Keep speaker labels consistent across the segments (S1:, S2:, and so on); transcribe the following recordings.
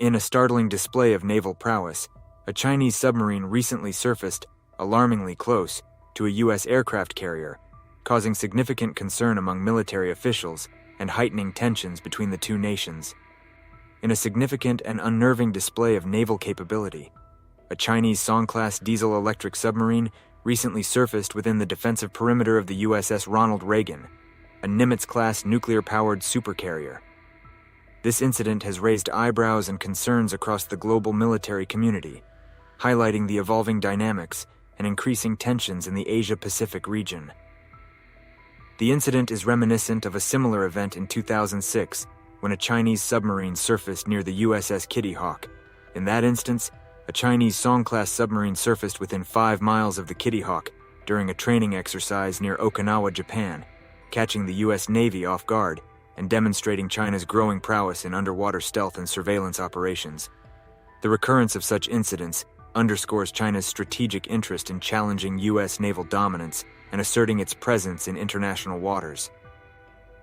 S1: In a startling display of naval prowess, a Chinese submarine recently surfaced, alarmingly close, to a U.S. aircraft carrier, causing significant concern among military officials and heightening tensions between the two nations. In a significant and unnerving display of naval capability, a Chinese Song-class diesel-electric submarine recently surfaced within the defensive perimeter of the USS Ronald Reagan, a Nimitz-class nuclear-powered supercarrier. This incident has raised eyebrows and concerns across the global military community, highlighting the evolving dynamics and increasing tensions in the Asia-Pacific region. The incident is reminiscent of a similar event in 2006 when a Chinese submarine surfaced near the USS Kitty Hawk. In that instance, a Chinese Song-class submarine surfaced within 5 miles of the Kitty Hawk during a training exercise near Okinawa, Japan, catching the U.S. Navy off guard and demonstrating China's growing prowess in underwater stealth and surveillance operations. The recurrence of such incidents underscores China's strategic interest in challenging U.S. naval dominance and asserting its presence in international waters.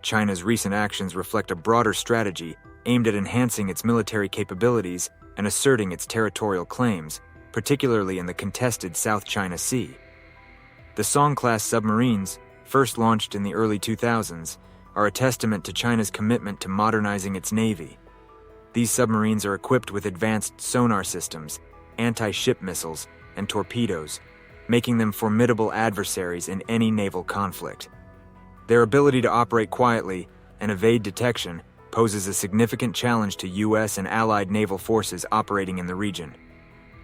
S1: China's recent actions reflect a broader strategy aimed at enhancing its military capabilities and asserting its territorial claims, particularly in the contested South China Sea. The Song-class submarines, first launched in the early 2000s, are a testament to China's commitment to modernizing its navy. These submarines are equipped with advanced sonar systems, anti-ship missiles, and torpedoes, making them formidable adversaries in any naval conflict. Their ability to operate quietly and evade detection poses a significant challenge to U.S. and allied naval forces operating in the region.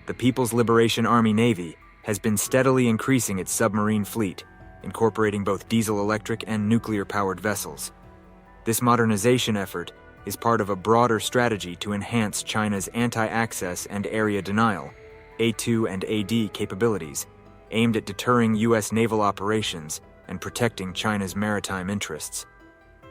S1: The People's Liberation Army Navy has been steadily increasing its submarine fleet, incorporating both diesel-electric and nuclear-powered vessels. This modernization effort is part of a broader strategy to enhance China's anti-access and area denial, A2 and AD capabilities, aimed at deterring U.S. naval operations and protecting China's maritime interests.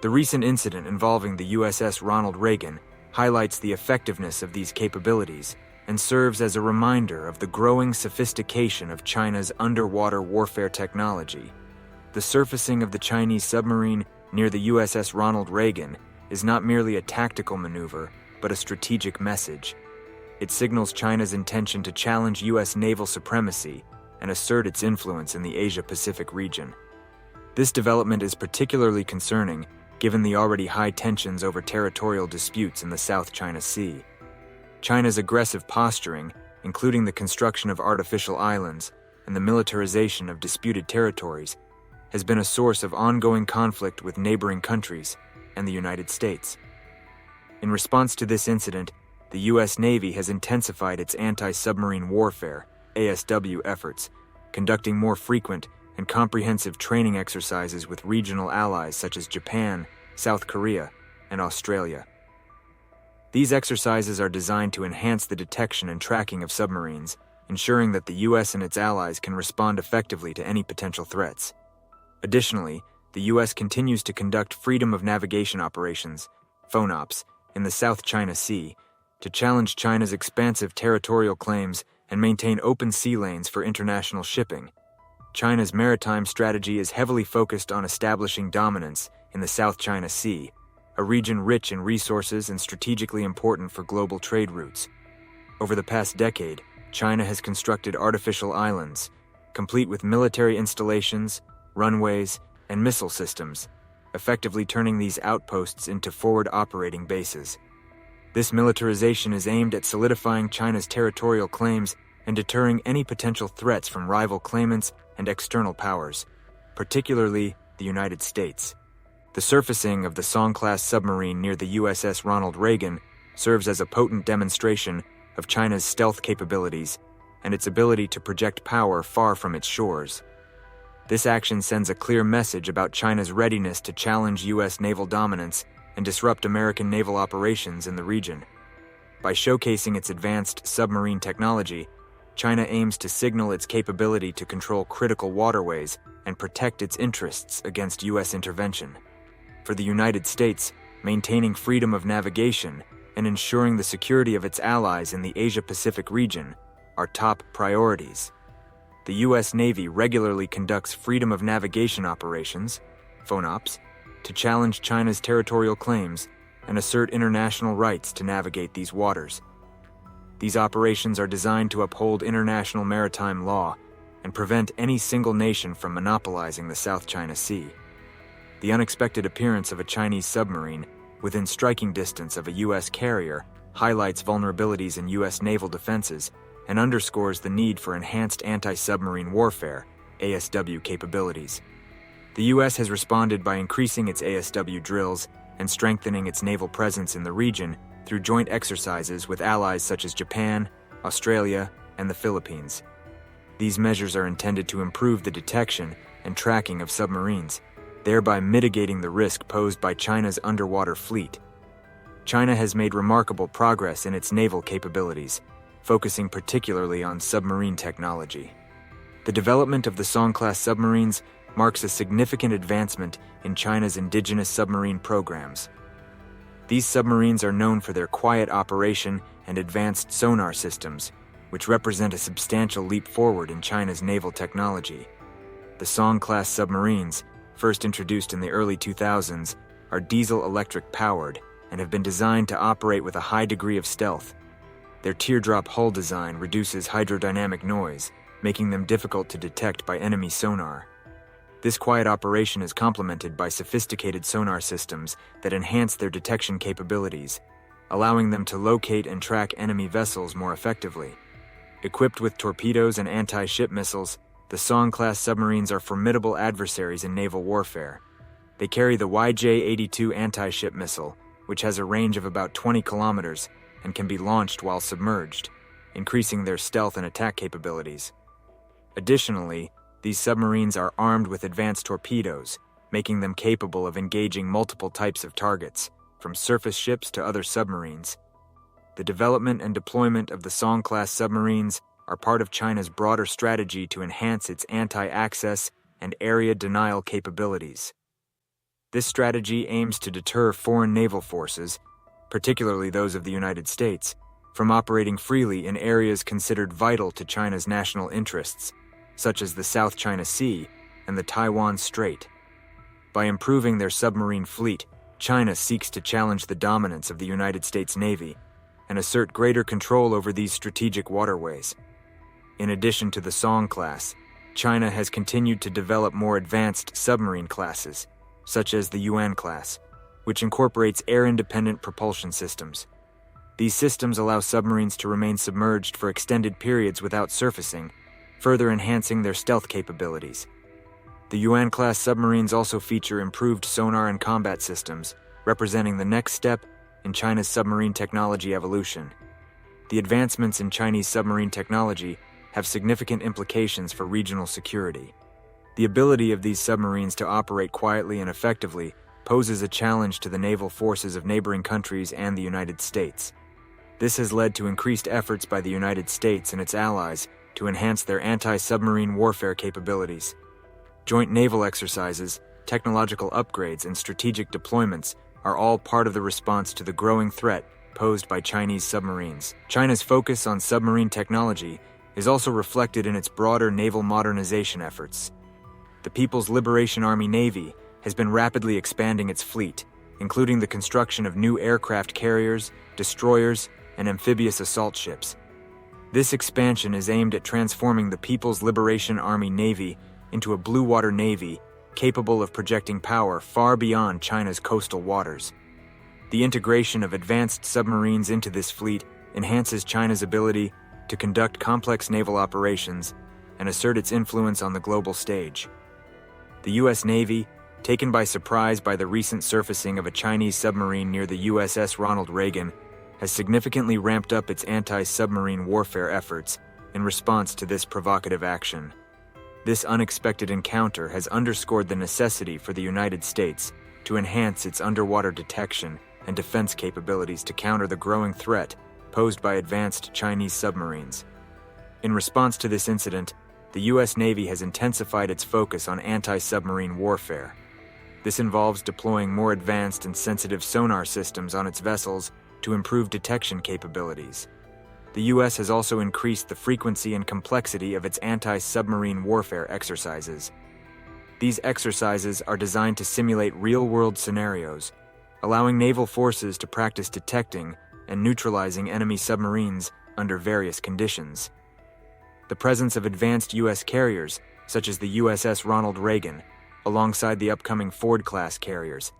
S1: The recent incident involving the USS Ronald Reagan highlights the effectiveness of these capabilities and serves as a reminder of the growing sophistication of China's underwater warfare technology. The surfacing of the Chinese submarine near the USS Ronald Reagan is not merely a tactical maneuver, but a strategic message. It signals China's intention to challenge U.S. naval supremacy and assert its influence in the Asia-Pacific region. This development is particularly concerning given the already high tensions over territorial disputes in the South China Sea. China's aggressive posturing, including the construction of artificial islands and the militarization of disputed territories, has been a source of ongoing conflict with neighboring countries and the United States. In response to this incident, the U.S. Navy has intensified its anti-submarine warfare (ASW) efforts, conducting more frequent and comprehensive training exercises with regional allies such as Japan, South Korea, and Australia. These exercises are designed to enhance the detection and tracking of submarines, ensuring that the U.S. and its allies can respond effectively to any potential threats. Additionally, the U.S. continues to conduct freedom of navigation operations, FONOPs, in the South China Sea to challenge China's expansive territorial claims and maintain open sea lanes for international shipping. China's maritime strategy is heavily focused on establishing dominance in the South China Sea, a region rich in resources and strategically important for global trade routes. Over the past decade, China has constructed artificial islands, complete with military installations, runways, and missile systems, effectively turning these outposts into forward operating bases. This militarization is aimed at solidifying China's territorial claims and deterring any potential threats from rival claimants and external powers, particularly the United States. The surfacing of the Song-class submarine near the USS Ronald Reagan serves as a potent demonstration of China's stealth capabilities and its ability to project power far from its shores. This action sends a clear message about China's readiness to challenge U.S. naval dominance and disrupt American naval operations in the region. By showcasing its advanced submarine technology, China aims to signal its capability to control critical waterways and protect its interests against U.S. intervention. For the United States, maintaining freedom of navigation and ensuring the security of its allies in the Asia-Pacific region are top priorities. The U.S. Navy regularly conducts freedom of navigation operations, FONOPs, to challenge China's territorial claims and assert international rights to navigate these waters. These operations are designed to uphold international maritime law and prevent any single nation from monopolizing the South China Sea. The unexpected appearance of a Chinese submarine within striking distance of a U.S. carrier highlights vulnerabilities in U.S. naval defenses and underscores the need for enhanced anti-submarine warfare (ASW) capabilities. The U.S. has responded by increasing its ASW drills and strengthening its naval presence in the region through joint exercises with allies such as Japan, Australia, and the Philippines. These measures are intended to improve the detection and tracking of submarines, thereby mitigating the risk posed by China's underwater fleet. China has made remarkable progress in its naval capabilities, focusing particularly on submarine technology. The development of the Song-class submarines marks a significant advancement in China's indigenous submarine programs. These submarines are known for their quiet operation and advanced sonar systems, which represent a substantial leap forward in China's naval technology. The Song-class submarines, first introduced in the early 2000s, are diesel-electric powered and have been designed to operate with a high degree of stealth. Their teardrop hull design reduces hydrodynamic noise, making them difficult to detect by enemy sonar. This quiet operation is complemented by sophisticated sonar systems that enhance their detection capabilities, allowing them to locate and track enemy vessels more effectively. Equipped with torpedoes and anti-ship missiles, the Song-class submarines are formidable adversaries in naval warfare. They carry the YJ-82 anti-ship missile, which has a range of about 20 kilometers and can be launched while submerged, increasing their stealth and attack capabilities. Additionally, these submarines are armed with advanced torpedoes, making them capable of engaging multiple types of targets, from surface ships to other submarines. The development and deployment of the Song-class submarines are part of China's broader strategy to enhance its anti-access and area denial capabilities. This strategy aims to deter foreign naval forces, particularly those of the United States, from operating freely in areas considered vital to China's national interests, such as the South China Sea and the Taiwan Strait. By improving their submarine fleet, China seeks to challenge the dominance of the United States Navy and assert greater control over these strategic waterways. In addition to the Song class, China has continued to develop more advanced submarine classes, such as the Yuan class, which incorporates air-independent propulsion systems. These systems allow submarines to remain submerged for extended periods without surfacing, further enhancing their stealth capabilities. The Yuan-class submarines also feature improved sonar and combat systems, representing the next step in China's submarine technology evolution. The advancements in Chinese submarine technology have significant implications for regional security. The ability of these submarines to operate quietly and effectively poses a challenge to the naval forces of neighboring countries and the United States. This has led to increased efforts by the United States and its allies to enhance their anti-submarine warfare capabilities. Joint naval exercises, technological upgrades, and strategic deployments are all part of the response to the growing threat posed by Chinese submarines. China's focus on submarine technology is also reflected in its broader naval modernization efforts. The People's Liberation Army Navy has been rapidly expanding its fleet, including the construction of new aircraft carriers, destroyers, and amphibious assault ships. This expansion is aimed at transforming the People's Liberation Army Navy into a blue-water navy capable of projecting power far beyond China's coastal waters. The integration of advanced submarines into this fleet enhances China's ability to conduct complex naval operations and assert its influence on the global stage. The U.S. Navy, taken by surprise by the recent surfacing of a Chinese submarine near the USS Ronald Reagan, has significantly ramped up its anti-submarine warfare efforts in response to this provocative action. This unexpected encounter has underscored the necessity for the United States to enhance its underwater detection and defense capabilities to counter the growing threat posed by advanced Chinese submarines. In response to this incident, the U.S. Navy has intensified its focus on anti-submarine warfare. This involves deploying more advanced and sensitive sonar systems on its vessels to improve detection capabilities. The U.S. has also increased the frequency and complexity of its anti-submarine warfare exercises. These exercises are designed to simulate real-world scenarios, allowing naval forces to practice detecting and neutralizing enemy submarines under various conditions. The presence of advanced U.S. carriers, such as the USS Ronald Reagan, alongside the upcoming Ford-class carriers,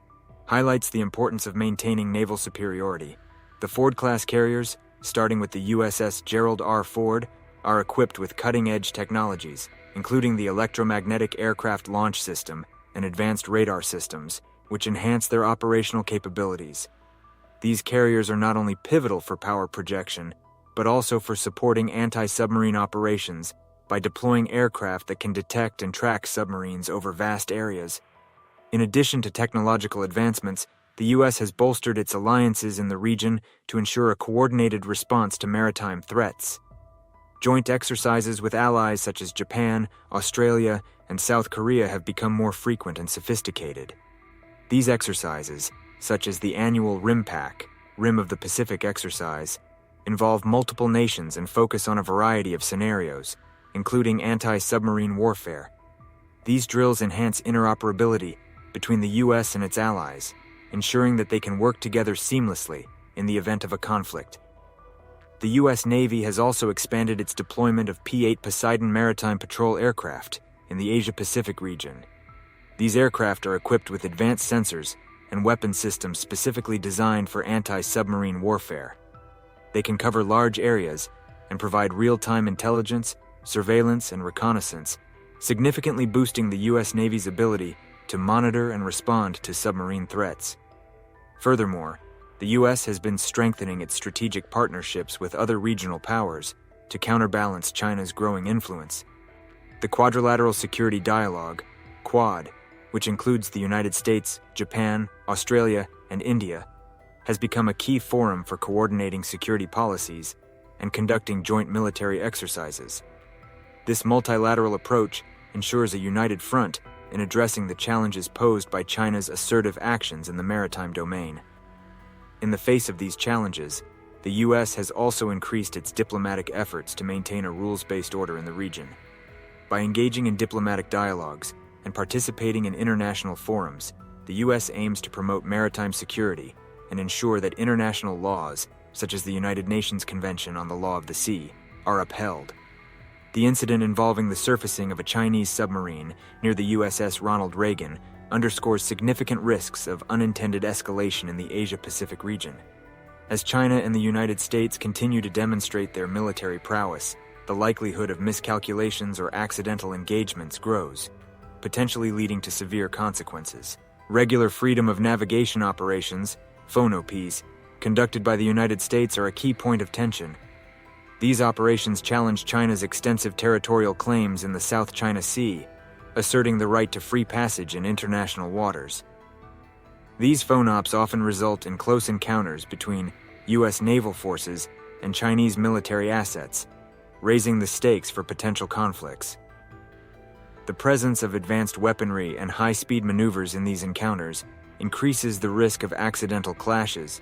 S1: highlights the importance of maintaining naval superiority. The Ford-class carriers, starting with the USS Gerald R. Ford, are equipped with cutting-edge technologies, including the electromagnetic aircraft launch system and advanced radar systems, which enhance their operational capabilities. These carriers are not only pivotal for power projection, but also for supporting anti-submarine operations by deploying aircraft that can detect and track submarines over vast areas. In addition to technological advancements, the U.S. has bolstered its alliances in the region to ensure a coordinated response to maritime threats. Joint exercises with allies such as Japan, Australia, and South Korea have become more frequent and sophisticated. These exercises, such as the annual RIMPAC, Rim of the Pacific exercise, involve multiple nations and focus on a variety of scenarios, including anti-submarine warfare. These drills enhance interoperability between the U.S. and its allies, ensuring that they can work together seamlessly in the event of a conflict. The U.S. Navy has also expanded its deployment of P-8 Poseidon maritime patrol aircraft in the Asia-Pacific region. These aircraft are equipped with advanced sensors and weapon systems specifically designed for anti-submarine warfare. They can cover large areas and provide real-time intelligence, surveillance, and reconnaissance, significantly boosting the U.S. Navy's ability to monitor and respond to submarine threats. Furthermore, the U.S. has been strengthening its strategic partnerships with other regional powers to counterbalance China's growing influence. The Quadrilateral Security Dialogue, Quad, which includes the United States, Japan, Australia, and India, has become a key forum for coordinating security policies and conducting joint military exercises. This multilateral approach ensures a united front in addressing the challenges posed by China's assertive actions in the maritime domain. In the face of these challenges, the U.S. has also increased its diplomatic efforts to maintain a rules-based order in the region. By engaging in diplomatic dialogues and participating in international forums, the U.S. aims to promote maritime security and ensure that international laws, such as the United Nations Convention on the Law of the Sea, are upheld. The incident involving the surfacing of a Chinese submarine near the USS Ronald Reagan underscores significant risks of unintended escalation in the Asia-Pacific region. As China and the United States continue to demonstrate their military prowess, the likelihood of miscalculations or accidental engagements grows, potentially leading to severe consequences. Regular freedom of navigation operations, FONOPs, conducted by the United States are a key point of tension. These operations challenge China's extensive territorial claims in the South China Sea, asserting the right to free passage in international waters. These FONOPs often result in close encounters between U.S. naval forces and Chinese military assets, raising the stakes for potential conflicts. The presence of advanced weaponry and high-speed maneuvers in these encounters increases the risk of accidental clashes,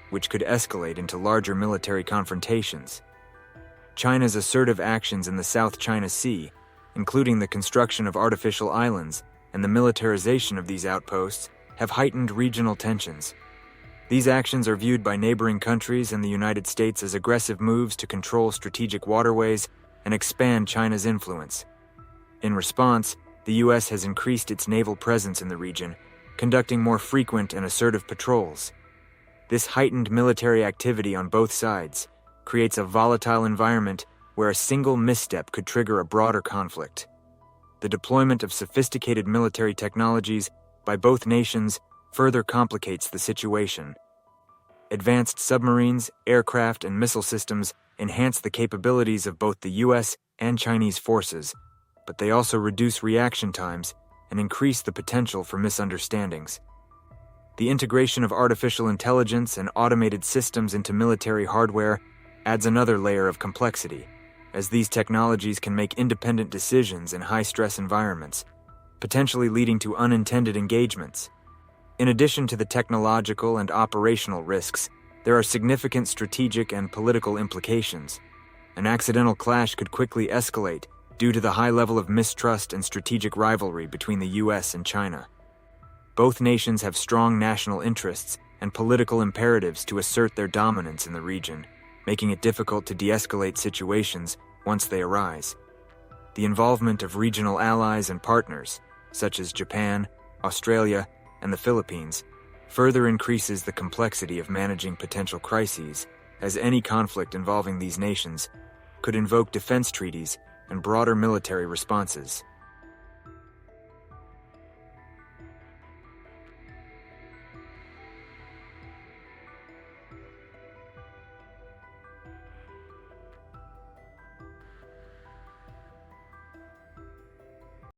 S1: which could escalate into larger military confrontations. China's assertive actions in the South China Sea, including the construction of artificial islands and the militarization of these outposts, have heightened regional tensions. These actions are viewed by neighboring countries and the United States as aggressive moves to control strategic waterways and expand China's influence. In response, the U.S. has increased its naval presence in the region, conducting more frequent and assertive patrols. This heightened military activity on both sides creates a volatile environment where a single misstep could trigger a broader conflict. The deployment of sophisticated military technologies by both nations further complicates the situation. Advanced submarines, aircraft, and missile systems enhance the capabilities of both the U.S. and Chinese forces, but they also reduce reaction times and increase the potential for misunderstandings. The integration of artificial intelligence and automated systems into military hardware adds another layer of complexity, as these technologies can make independent decisions in high-stress environments, potentially leading to unintended engagements. In addition to the technological and operational risks, there are significant strategic and political implications. An accidental clash could quickly escalate due to the high level of mistrust and strategic rivalry between the U.S. and China. Both nations have strong national interests and political imperatives to assert their dominance in the region. making it difficult to de-escalate situations once they arise. The involvement of regional allies and partners, such as Japan, Australia, and the Philippines, further increases the complexity of managing potential crises, as any conflict involving these nations could invoke defense treaties and broader military responses.